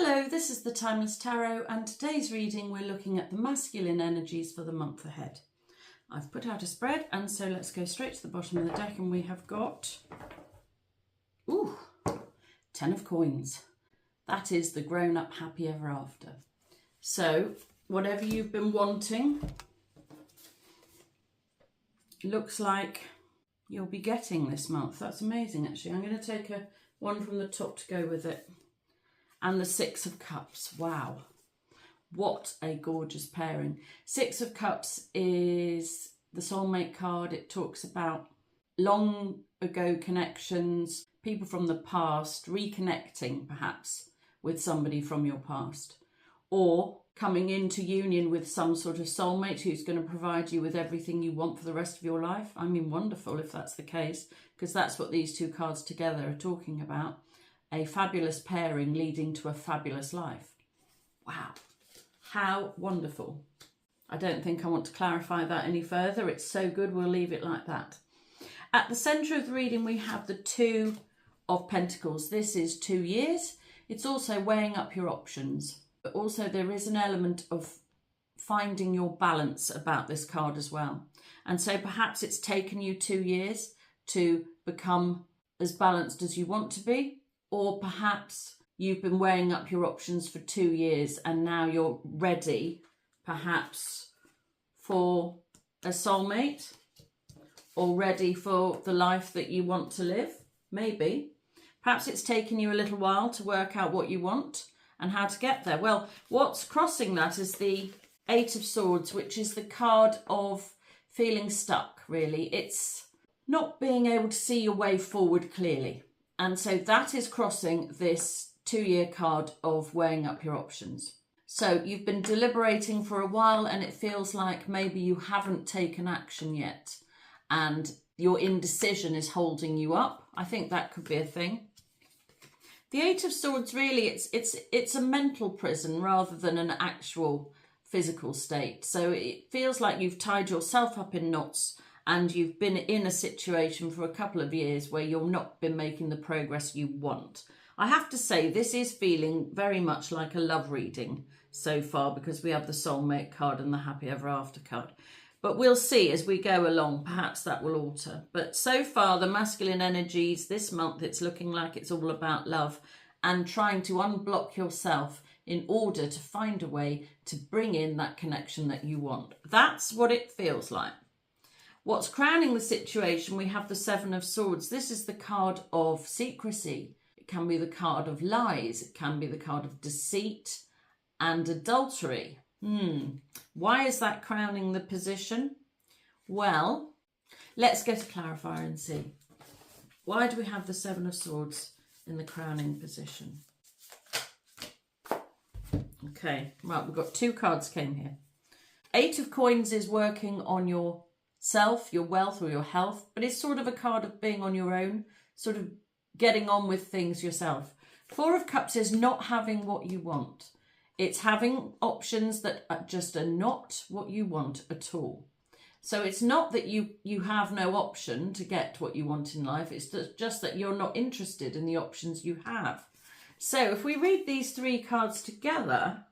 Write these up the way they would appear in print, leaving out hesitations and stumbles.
Hello, this is the Timeless Tarot, and today's reading we're looking at the masculine energies for the month ahead. I've put out a spread, and so let's go straight to the bottom of the deck, and we have got 10 of coins. That is the grown-up happy ever after. So whatever you've been wanting, looks like you'll be getting this month. That's amazing, actually. I'm going to take one from the top to go with it. And the Six of Cups. Wow. What a gorgeous pairing. Six of Cups is the soulmate card. It talks about long ago connections, people from the past, reconnecting perhaps with somebody from your past, or coming into union with some sort of soulmate who's going to provide you with everything you want for the rest of your life. I mean, wonderful if that's the case, because that's what these two cards together are talking about. A fabulous pairing leading to a fabulous life. Wow, how wonderful. I don't think I want to clarify that any further. It's so good, we'll leave it like that. At the centre of the reading, we have the Two of Pentacles. This is 2 years. It's also weighing up your options. But also there is an element of finding your balance about this card as well. And so perhaps it's taken you 2 years to become as balanced as you want to be. Or perhaps you've been weighing up your options for 2 years and now you're ready, perhaps, for a soulmate or ready for the life that you want to live, maybe. Perhaps it's taken you a little while to work out what you want and how to get there. Well, what's crossing that is the Eight of Swords, which is the card of feeling stuck, really. It's not being able to see your way forward clearly. And so that is crossing this 2-year card of weighing up your options. So you've been deliberating for a while and it feels like maybe you haven't taken action yet and your indecision is holding you up. I think that could be a thing. The Eight of Swords, really, it's a mental prison rather than an actual physical state. So it feels like you've tied yourself up in knots and you've been in a situation for a couple of years where you've not been making the progress you want. I have to say, this is feeling very much like a love reading so far because we have the soulmate card and the happy ever after card. But we'll see as we go along, perhaps that will alter. But so far, the masculine energies this month, it's looking like it's all about love and trying to unblock yourself in order to find a way to bring in that connection that you want. That's what it feels like. What's crowning the situation, we have the Seven of Swords. This is the card of secrecy. It can be the card of lies. It can be the card of deceit and adultery. Why is that crowning the position? Well, let's get a clarifier and see. Why do we have the Seven of Swords in the crowning position? Okay, right, we've got 2 cards came here. Eight of Coins is working on your self, your wealth or your health, but it's sort of a card of being on your own, sort of getting on with things yourself. Four of Cups is not having what you want. It's having options that are not what you want at all. So it's not that you have no option to get what you want in life, it's just that you're not interested in the options you have. So if we read these 3 cards together,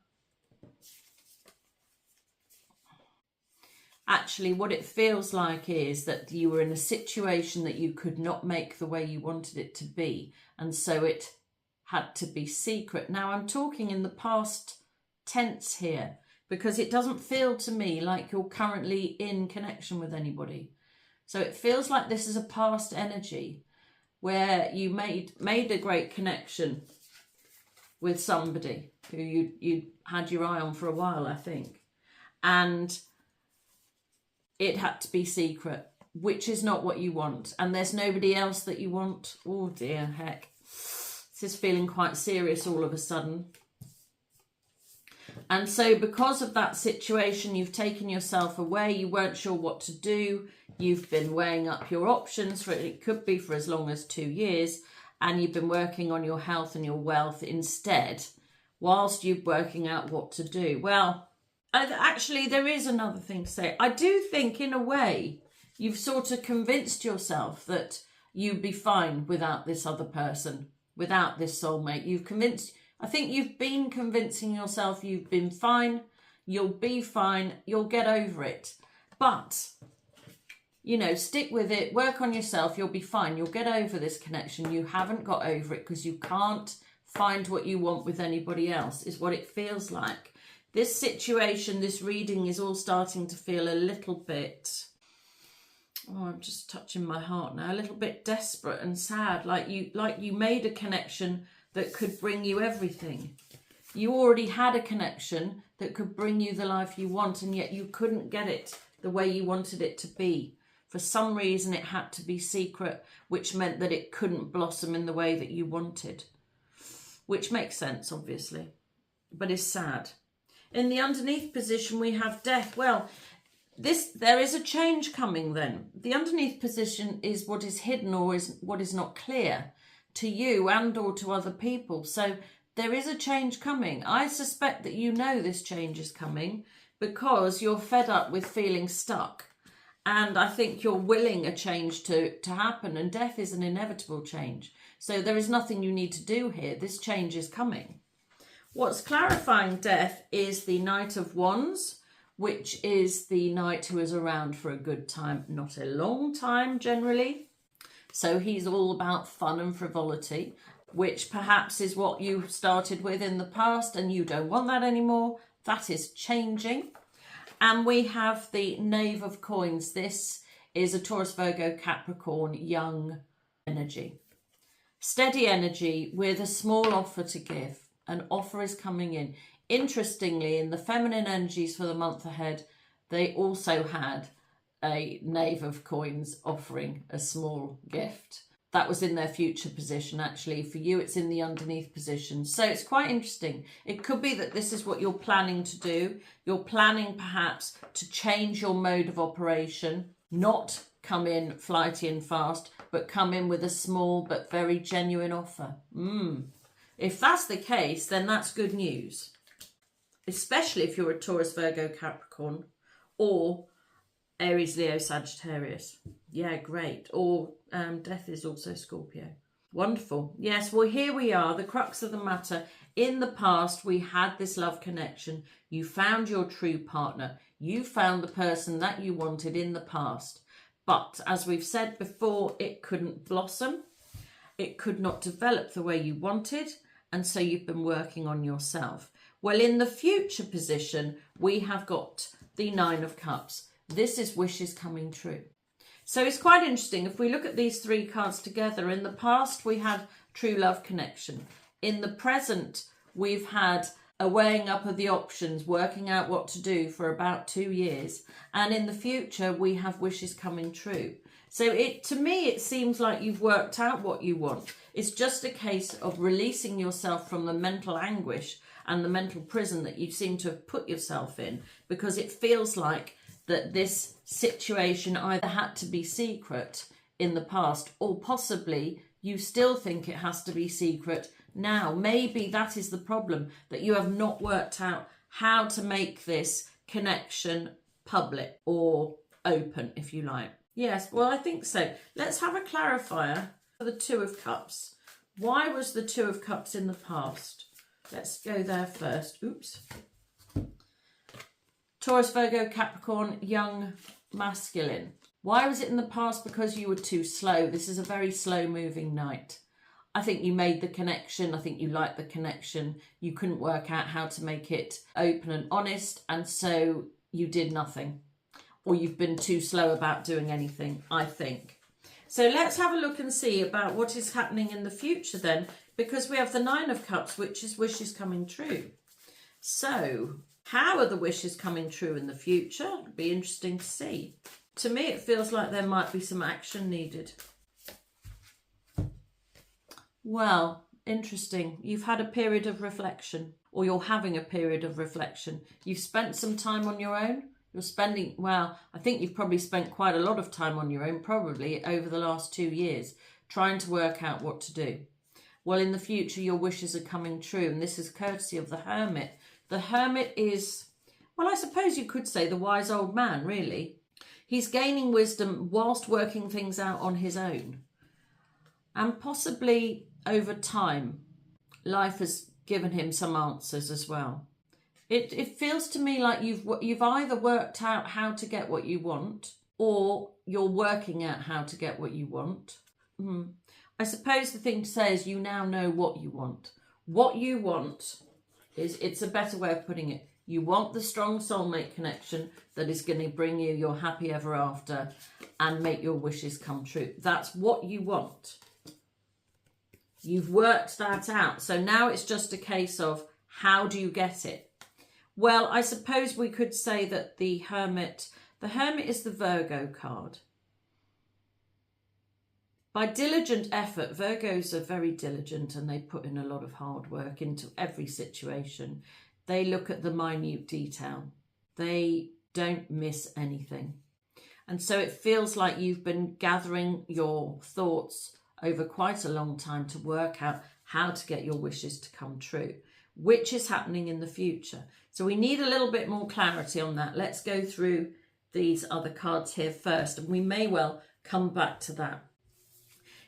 actually, what it feels like is that you were in a situation that you could not make the way you wanted it to be. And so it had to be secret. Now, I'm talking in the past tense here because it doesn't feel to me like you're currently in connection with anybody. So it feels like this is a past energy where you made a great connection with somebody who you had your eye on for a while, I think. And it had to be secret, which is not what you want. And there's nobody else that you want. Oh dear, heck. This is feeling quite serious all of a sudden. And so because of that situation, you've taken yourself away. You weren't sure what to do. You've been weighing up your options for it could be for as long as 2 years. And you've been working on your health and your wealth instead, whilst you're working out what to do. Well, actually, there is another thing to say. I do think, in a way, you've sort of convinced yourself that you'd be fine without this other person, without this soulmate. You've convinced I think you've been convincing yourself you've been fine, you'll be fine, you'll get over it. But, you know, stick with it, work on yourself, you'll be fine. You'll get over this connection. You haven't got over it because you can't find what you want with anybody else, is what it feels like. This situation, this reading is all starting to feel a little bit, oh, I'm just touching my heart now, a little bit desperate and sad, like you made a connection that could bring you everything. You already had a connection that could bring you the life you want, and yet you couldn't get it the way you wanted it to be. For some reason, it had to be secret, which meant that it couldn't blossom in the way that you wanted. Which makes sense, obviously, but is sad. In the underneath position, we have death. Well, there is a change coming then. The underneath position is what is hidden or is what is not clear to you and or to other people. So there is a change coming. I suspect that you know this change is coming because you're fed up with feeling stuck. And I think you're willing a change to happen, and death is an inevitable change. So there is nothing you need to do here. This change is coming. What's clarifying death is the Knight of Wands, which is the knight who is around for a good time, not a long time generally. So he's all about fun and frivolity, which perhaps is what you started with in the past and you don't want that anymore. That is changing. And we have the Knave of Coins. This is a Taurus, Virgo, Capricorn, young energy. Steady energy with a small offer to give. An offer is coming in. Interestingly, in the feminine energies for the month ahead, they also had a Knave of Coins offering a small gift. That was in their future position, actually. For you, it's in the underneath position. So it's quite interesting. It could be that this is what you're planning to do. You're planning perhaps to change your mode of operation, not come in flighty and fast, but come in with a small but very genuine offer. If that's the case, then that's good news. Especially if you're a Taurus, Virgo, Capricorn, or Aries, Leo, Sagittarius. Yeah, great. Or death is also Scorpio. Wonderful. Yes, well, here we are, the crux of the matter. In the past, we had this love connection. You found your true partner. You found the person that you wanted in the past. But as we've said before, it couldn't blossom. It could not develop the way you wanted. And so you've been working on yourself. Well, in the future position, we have got the Nine of Cups. This is wishes coming true. So it's quite interesting. If we look at these three cards together, in the past, we had true love connection. In the present, we've had a weighing up of the options, working out what to do for about 2 years. And in the future, we have wishes coming true. So to me, it seems like you've worked out what you want. It's just a case of releasing yourself from the mental anguish and the mental prison that you seem to have put yourself in, because it feels like that this situation either had to be secret in the past, or possibly you still think it has to be secret now. Maybe that is the problem, that you have not worked out how to make this connection public or open, if you like. Yes, well, I think so. Let's have a clarifier for the Two of Cups. Why was the Two of Cups in the past? Let's go there first. Oops. Taurus, Virgo, Capricorn, young, masculine. Why was it in the past? Because you were too slow. This is a very slow moving night. I think you made the connection. I think you liked the connection. You couldn't work out how to make it open and honest. And so you did nothing. Or you've been too slow about doing anything, I think. So let's have a look and see about what is happening in the future then. Because we have the Nine of Cups, which is wishes coming true. So how are the wishes coming true in the future? It'll be interesting to see. To me, it feels like there might be some action needed. Well, interesting. You've had a period of reflection, or you're having a period of reflection. You've spent some time on your own. You're spending, well, I think you've probably spent quite a lot of time on your own, probably over the last 2 years, trying to work out what to do. Well, in the future, your wishes are coming true, and this is courtesy of the Hermit. The Hermit is, well, I suppose you could say the wise old man, really. He's gaining wisdom whilst working things out on his own. And possibly over time, life has given him some answers as well. It feels to me like you've either worked out how to get what you want, or you're working out how to get what you want. I suppose the thing to say is you now know what you want. What you want is, it's a better way of putting it, you want the strong soulmate connection that is going to bring you your happy ever after and make your wishes come true. That's what you want. You've worked that out. So now it's just a case of, how do you get it? Well, I suppose we could say that the Hermit is the Virgo card. By diligent effort, Virgos are very diligent and they put in a lot of hard work into every situation. They look at the minute detail. They don't miss anything. And so it feels like you've been gathering your thoughts over quite a long time to work out how to get your wishes to come true, which is happening in the future. So we need a little bit more clarity on that. Let's go through these other cards here first, and we may well come back to that.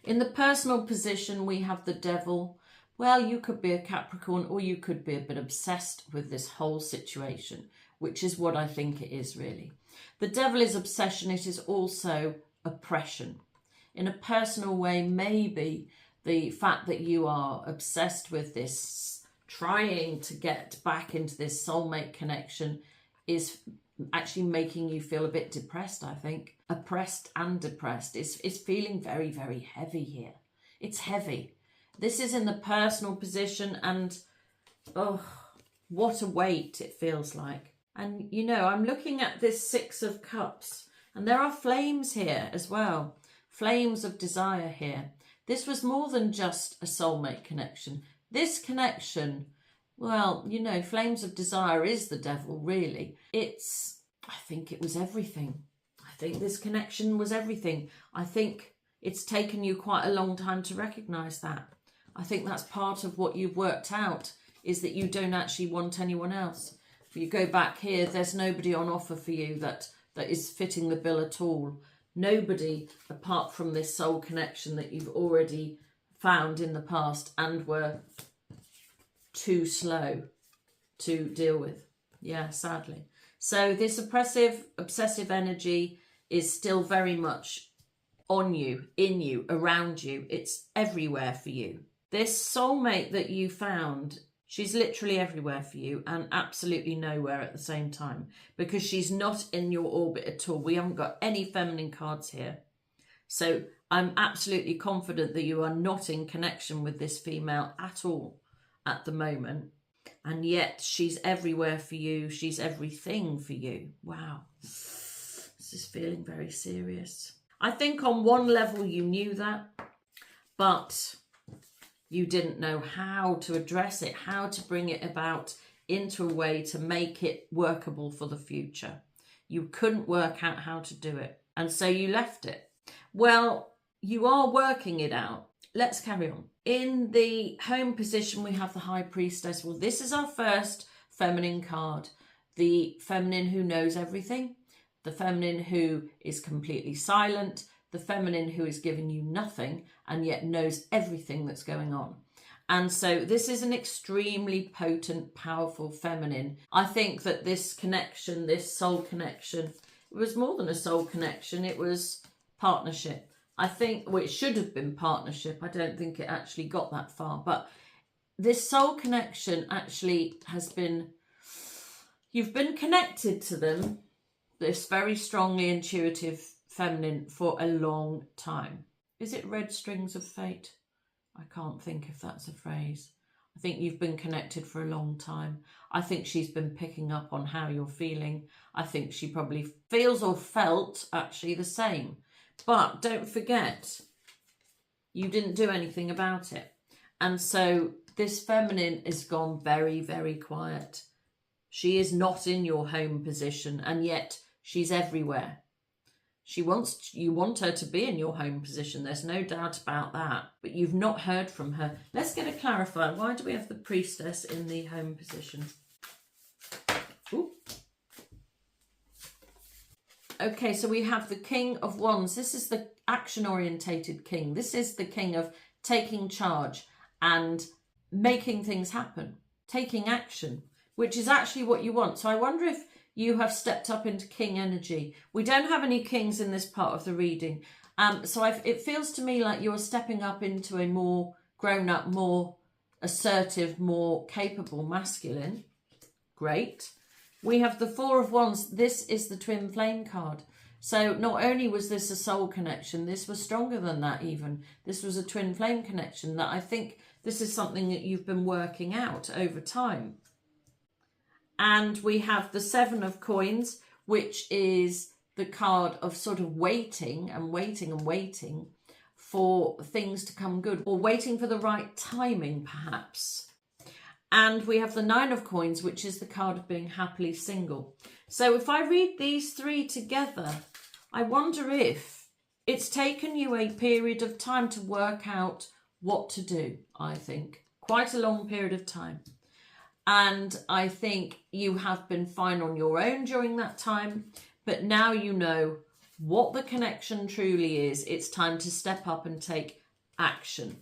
In the personal position, we have the Devil. Well, you could be a Capricorn, or you could be a bit obsessed with this whole situation, which is what I think it is really. The Devil is obsession. It is also oppression. In a personal way, maybe the fact that you are obsessed with this, trying to get back into this soulmate connection, is actually making you feel a bit depressed, I think. Oppressed and depressed. It's feeling very, very heavy here. It's heavy. This is in the personal position, and oh, what a weight it feels like. And, you know, I'm looking at this Six of Cups, and there are flames here as well. Flames of desire here. This was more than just a soulmate connection. This connection, well, you know, flames of desire is the Devil, really. I think it was everything. I think this connection was everything. I think it's taken you quite a long time to recognise that. I think that's part of what you've worked out, is that you don't actually want anyone else. If you go back here, there's nobody on offer for you that is fitting the bill at all. Nobody apart from this soul connection that you've already found in the past and were too slow to deal with. Yeah, sadly. So this oppressive, obsessive energy is still very much on you, in you, around you. It's everywhere for you. This soulmate that you found, she's literally everywhere for you and absolutely nowhere at the same time, because she's not in your orbit at all. We haven't got any feminine cards here. So I'm absolutely confident that you are not in connection with this female at all at the moment. And yet she's everywhere for you. She's everything for you. Wow. This is feeling very serious. I think on one level you knew that, but you didn't know how to address it, how to bring it about into a way to make it workable for the future. You couldn't work out how to do it, and so you left it. Well, you are working it out. Let's carry on. In the home position, we have the High Priestess. Well, this is our first feminine card. The feminine who knows everything, the feminine who is completely silent, the feminine who is giving you nothing and yet knows everything that's going on. And so this is an extremely potent, powerful feminine. I think that this connection, this soul connection, it was more than a soul connection. It was partnership. I think, well, it should have been partnership. I don't think it actually got that far. But this soul connection actually has been, you've been connected to them, this very strongly intuitive feminine, for a long time. Is it red strings of fate? I can't think if that's a phrase. I think you've been connected for a long time. I think she's been picking up on how you're feeling. I think she probably feels or felt actually the same. But don't forget, you didn't do anything about it. And so this feminine has gone very, very quiet. She is not in your home position, and yet she's everywhere. You want her to be in your home position. There's no doubt about that. But you've not heard from her. Let's get it clarified. Why do we have the Priestess in the home position? Ooh. Okay, so we have the King of Wands. This is the action-orientated king. This is the king of taking charge and making things happen, taking action, which is actually what you want. So I wonder if you have stepped up into king energy. We don't have any kings in this part of the reading. So it feels to me like you're stepping up into a more grown up, more assertive, more capable masculine. Great. We have the Four of Wands. This is the twin flame card. So not only was this a soul connection, this was stronger than that even. This was a twin flame connection that I think this is something that you've been working out over time. And we have the Seven of Coins, which is the card of sort of waiting and waiting and waiting for things to come good, or waiting for the right timing perhaps. And we have the Nine of Coins, which is the card of being happily single. So if I read these three together, I wonder if it's taken you a period of time to work out what to do, I think. Quite a long period of time. And I think you have been fine on your own during that time, but now you know what the connection truly is. It's time to step up and take action.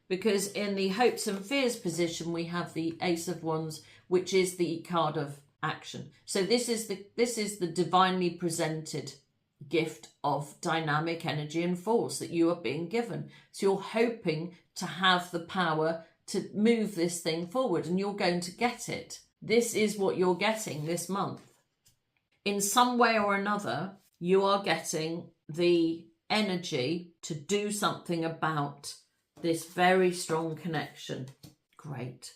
Because in the hopes and fears position, we have the Ace of Wands, which is the card of action. So this is the divinely presented gift of dynamic energy and force that you are being given. So you're hoping to have the power to move this thing forward, and you're going to get it. This is what you're getting this month. In some way or another, you are getting the energy to do something about this very strong connection. Great.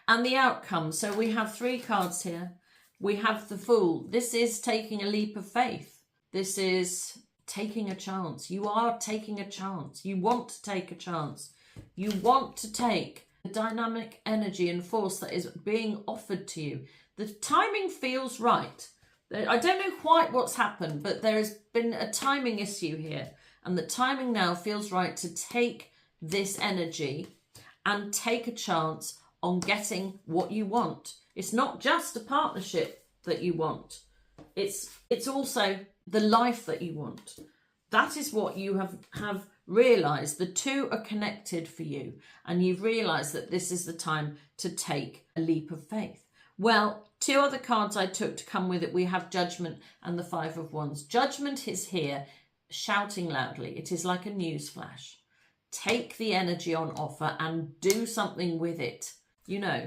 And the outcome. So we have three cards here. We have the Fool. This is taking a leap of faith. This is taking a chance. You are taking a chance. You want to take a chance. You want to take the dynamic energy and force that is being offered to you. The timing feels right. I don't know quite what's happened, but there has been a timing issue here. And the timing now feels right to take this energy and take a chance on getting what you want. It's not just a partnership that you want. It's also the life that you want. That is what you have realised. The two are connected for you, and you've realised that this is the time to take a leap of faith. Well, two other cards I took to come with it. We have Judgment and the Five of Wands. Judgment is here shouting loudly. It is like a news flash. Take the energy on offer and do something with it. You know,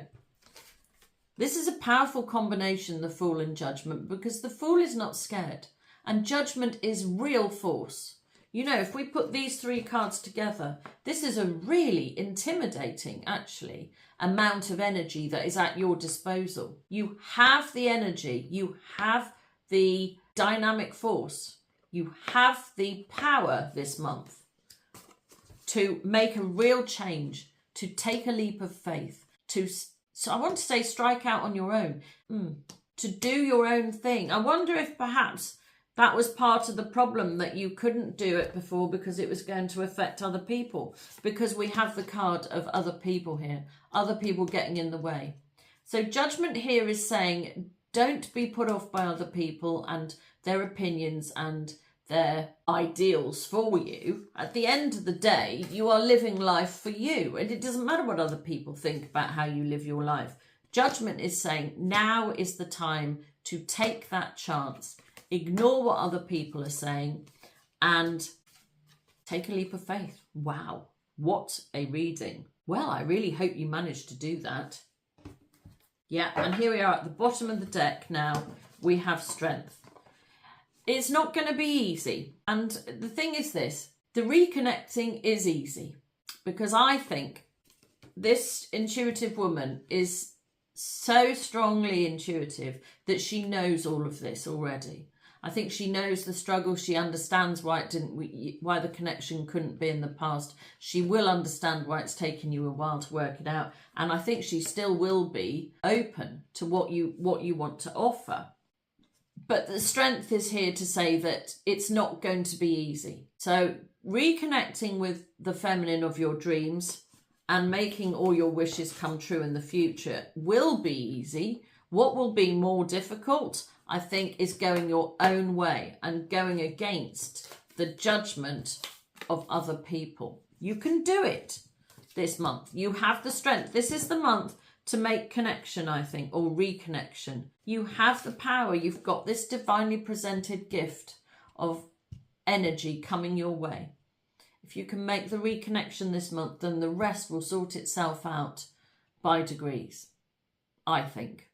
this is a powerful combination, the Fool and Judgment, because the Fool is not scared and Judgment is real force. You know, if we put these three cards together, this is a really intimidating, actually, amount of energy that is at your disposal. You have the energy, you have the dynamic force, you have the power this month to make a real change, to take a leap of faith, so I want to say strike out on your own, to do your own thing. I wonder if perhaps that was part of the problem, that you couldn't do it before because it was going to affect other people, because we have the card of other people here, other people getting in the way. So Judgment here is saying, don't be put off by other people and their opinions and their ideals for you. At the end of the day, you are living life for you, and it doesn't matter what other people think about how you live your life. Judgment is saying now is the time to take that chance, ignore what other people are saying, and take a leap of faith. Wow, what a reading. Well, I really hope you managed to do that. Yeah, and here we are at the bottom of the deck now. We have Strength. It's not going to be easy. And the thing is this, the reconnecting is easy, because I think this intuitive woman is so strongly intuitive that she knows all of this already. I think she knows the struggle. She understands why why the connection couldn't be in the past. She will understand why it's taken you a while to work it out. And I think she still will be open to what you want to offer. But the Strength is here to say that it's not going to be easy. So reconnecting with the feminine of your dreams and making all your wishes come true in the future will be easy. What will be more difficult, I think, is going your own way and going against the judgment of other people. You can do it. this month. You have the strength. This is the month to make connection, I think, or reconnection. You have the power. You've got this divinely presented gift of energy coming your way. If you can make the reconnection this month, then the rest will sort itself out by degrees, I think.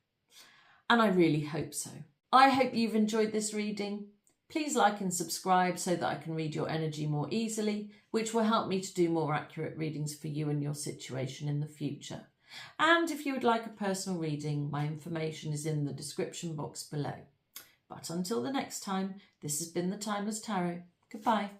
And I really hope so. I hope you've enjoyed this reading. Please like and subscribe so that I can read your energy more easily, which will help me to do more accurate readings for you and your situation in the future. And if you would like a personal reading, my information is in the description box below. But until the next time, this has been the Timeless Tarot. Goodbye.